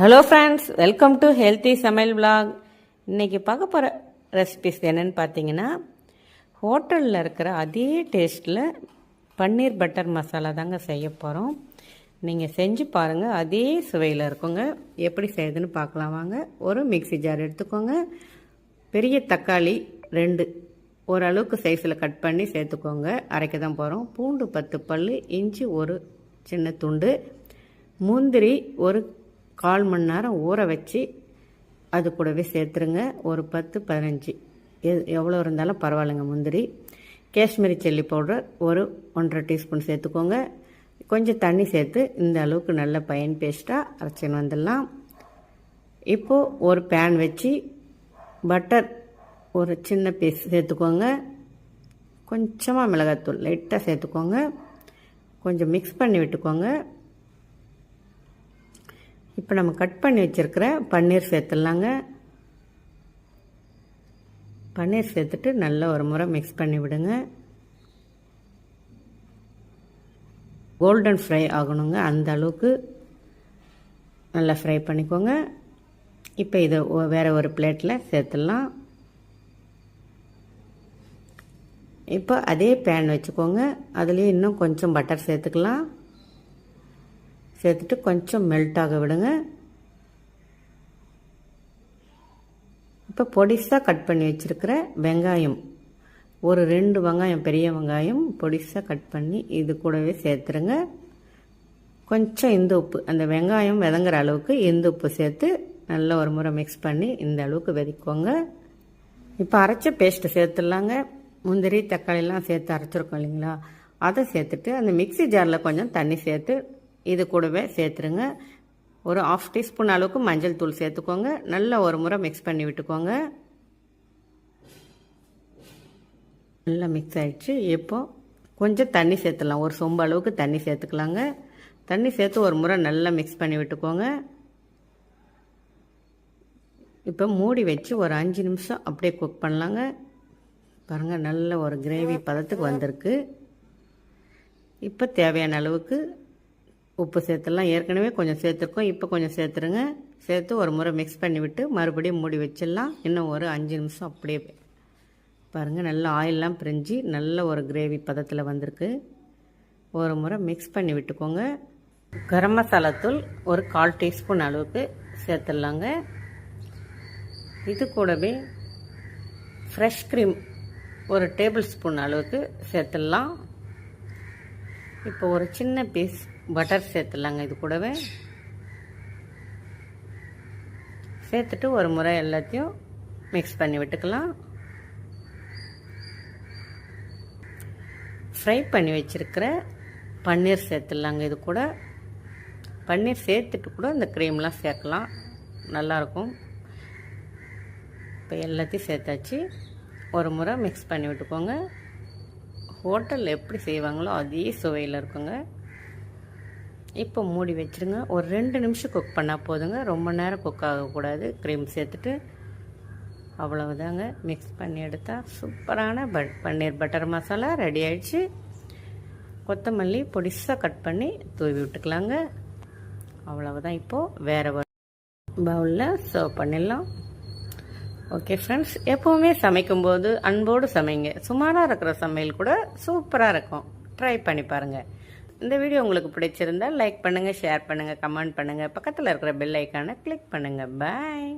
Hello friends, welcome to healthy சமையல் vlog. இன்றைக்கி பார்க்க போகிற ரெசிபிஸ் என்னென்னு பார்த்தீங்கன்னா, ஹோட்டலில் இருக்கிற அதே டேஸ்ட்டில் பன்னீர் பட்டர் மசாலா தாங்க செய்ய போகிறோம். நீங்கள் செஞ்சு பாருங்கள், அதே சுவையில் இருக்குங்க. எப்படி செய்யுதுன்னு பார்க்கலாம் வாங்க. ஒரு மிக்ஸி ஜார் எடுத்துக்கோங்க. பெரிய தக்காளி 2 ஓரளவுக்கு சைஸில் கட் பண்ணி சேர்த்துக்கோங்க. அரைக்க தான் போகிறோம். பூண்டு 10 பல், இஞ்சி ஒரு சின்ன துண்டு, முந்திரி ஒரு 1/4 மணி நேரம் ஊற வச்சு அது கூடவே சேர்த்துருங்க. ஒரு 10-15 எவ்வளோ இருந்தாலும் பரவாயில்லைங்க. முந்திரி, காஷ்மீரி சில்லி பவுடர் ஒரு 1/2 டீஸ்பூன் சேர்த்துக்கோங்க. கொஞ்சம் தண்ணி சேர்த்து இந்த அளவுக்கு நல்ல பைன் பேஸ்ட்டாக அரைச்சின்னு வந்துடலாம். இப்போது ஒரு பேன் வச்சு பட்டர் ஒரு சின்ன பீஸ் சேர்த்துக்கோங்க. கொஞ்சமாக மிளகாத்தூள் லைட்டாக சேர்த்துக்கோங்க. கொஞ்சம் மிக்ஸ் பண்ணி விட்டுக்கோங்க. இப்போ நம்ம கட் பண்ணி வச்சுருக்கிற பன்னீர் சேர்த்துடலாங்க. பன்னீர் சேர்த்துட்டு நல்லா ஒரு முறை மிக்ஸ் பண்ணி விடுங்க. கோல்டன் ஃப்ரை ஆகணுங்க, அந்த அளவுக்கு நல்லா ஃப்ரை பண்ணிக்கோங்க. இப்போ இதை வேறு ஒரு பிளேட்டில் சேர்த்துடலாம். இப்போ அதே பேன் வச்சுக்கோங்க. அதுலேயே இன்னும் கொஞ்சம் பட்டர் சேர்த்துக்கலாம். சேர்த்துட்டு கொஞ்சம் மெல்ட் ஆக விடுங்க. இப்போ பொடிசாக கட் பண்ணி வச்சுருக்கிற வெங்காயம் ஒரு 2 வெங்காயம், பெரிய வெங்காயம் பொடிசாக கட் பண்ணி இது கூடவே சேர்த்துருங்க. கொஞ்சம் இந்து உப்பு, அந்த வெங்காயம் வதங்குற அளவுக்கு இந்து உப்பு சேர்த்து நல்லா ஒரு முறை மிக்ஸ் பண்ணி இந்த அளவுக்கு வெதிக்கோங்க. இப்போ அரைச்ச பேஸ்ட்டு சேர்த்துடலாங்க. முந்திரி தக்காளிலாம் சேர்த்து அரைச்சிருக்கோம் இல்லைங்களா, அதை சேர்த்துட்டு அந்த மிக்ஸி ஜாரில் கொஞ்சம் தண்ணி சேர்த்து இது கூடவே சேர்த்துருங்க. ஒரு 1/2 டீஸ்பூன் அளவுக்கு மஞ்சள் தூள் சேர்த்துக்கோங்க. நல்லா ஒரு முறை மிக்ஸ் பண்ணி விட்டுக்கோங்க. நல்லா மிக்ஸ் ஆகிடுச்சு. இப்போது கொஞ்சம் தண்ணி சேர்த்துடலாம். ஒரு சொம்பு அளவுக்கு தண்ணி சேர்த்துக்கலாங்க. தண்ணி சேர்த்து ஒரு முறை நல்லா மிக்ஸ் பண்ணி விட்டுக்கோங்க. இப்போ மூடி வச்சு ஒரு 5 நிமிஷம் அப்படியே குக் பண்ணலாங்க. பாருங்கள், நல்ல ஒரு கிரேவி பதத்துக்கு வந்திருக்கு. இப்போ தேவையான அளவுக்கு உப்பு சேர்த்துடலாம். ஏற்கனவே கொஞ்சம் சேர்த்துருக்கோம், இப்போ கொஞ்சம் சேர்த்துருங்க. சேர்த்து ஒரு முறை மிக்ஸ் பண்ணி விட்டு மறுபடியும் மூடி வச்சிடலாம். இன்னும் ஒரு 5 நிமிஷம் அப்படியே பாருங்கள், நல்லா ஆயிலெலாம் பிரிஞ்சு நல்ல ஒரு கிரேவி பதத்தில் வந்திருக்கு. ஒரு முறை மிக்ஸ் பண்ணி விட்டுக்கோங்க. கரம் மசாலா தூள் ஒரு 1/4 டீஸ்பூன் அளவுக்கு சேர்த்துடலாங்க. இது கூடவே ஃப்ரெஷ் க்ரீம் ஒரு டேபிள் ஸ்பூன் அளவுக்கு சேர்த்துடலாம். இப்போ ஒரு சின்ன பீஸ் பட்டர் சேர்த்துடலாங்க. இது கூடவே சேர்த்துட்டு ஒரு முறை எல்லாத்தையும் மிக்ஸ் பண்ணி விட்டுக்கலாம். ஃப்ரை பண்ணி வச்சுருக்கிற பன்னீர் சேர்த்துடலாங்க. இது கூட பன்னீர் சேர்த்துட்டு கூட இந்த க்ரீம்லாம் சேர்க்கலாம், நல்லாயிருக்கும். இப்போ எல்லாத்தையும் சேர்த்தாச்சு. ஒரு முறை மிக்ஸ் பண்ணி விட்டுக்கோங்க. ஹோட்டலில் எப்படி செய்வாங்களோ அதே சுவையில் இருக்குங்க. இப்போ மூடி வச்சுருங்க. ஒரு 2 நிமிஷம் குக் பண்ணால் போதுங்க, ரொம்ப நேரம் குக் ஆகக்கூடாது. க்ரீம் சேர்த்துட்டு அவ்வளவுதாங்க. மிக்ஸ் பண்ணி எடுத்தால் சூப்பரான பன்னீர் பட்டர் மசாலா ரெடி ஆகிடுச்சு. கொத்தமல்லி பொடிசாக கட் பண்ணி தூவி விட்டுக்கலாங்க. அவ்வளவுதான். இப்போது வேறு ஒரு பவுலில் சர்வ் பண்ணிடலாம். ஓகே ஃப்ரெண்ட்ஸ், எப்போவுமே சமைக்கும்போது அன்போடு சமைங்க. சுமாராக இருக்கிற சமையல் கூட சூப்பராக இருக்கும். ட்ரை பண்ணி பாருங்கள். இந்த வீடியோ உங்களுக்கு பிடிச்சிருந்தால் லைக் பண்ணுங்கள், ஷேர் பண்ணுங்கள், கமெண்ட் பண்ணுங்கள். பக்கத்தில் இருக்கிற பெல் ஐக்கானை கிளிக் பண்ணுங்கள். பாய்.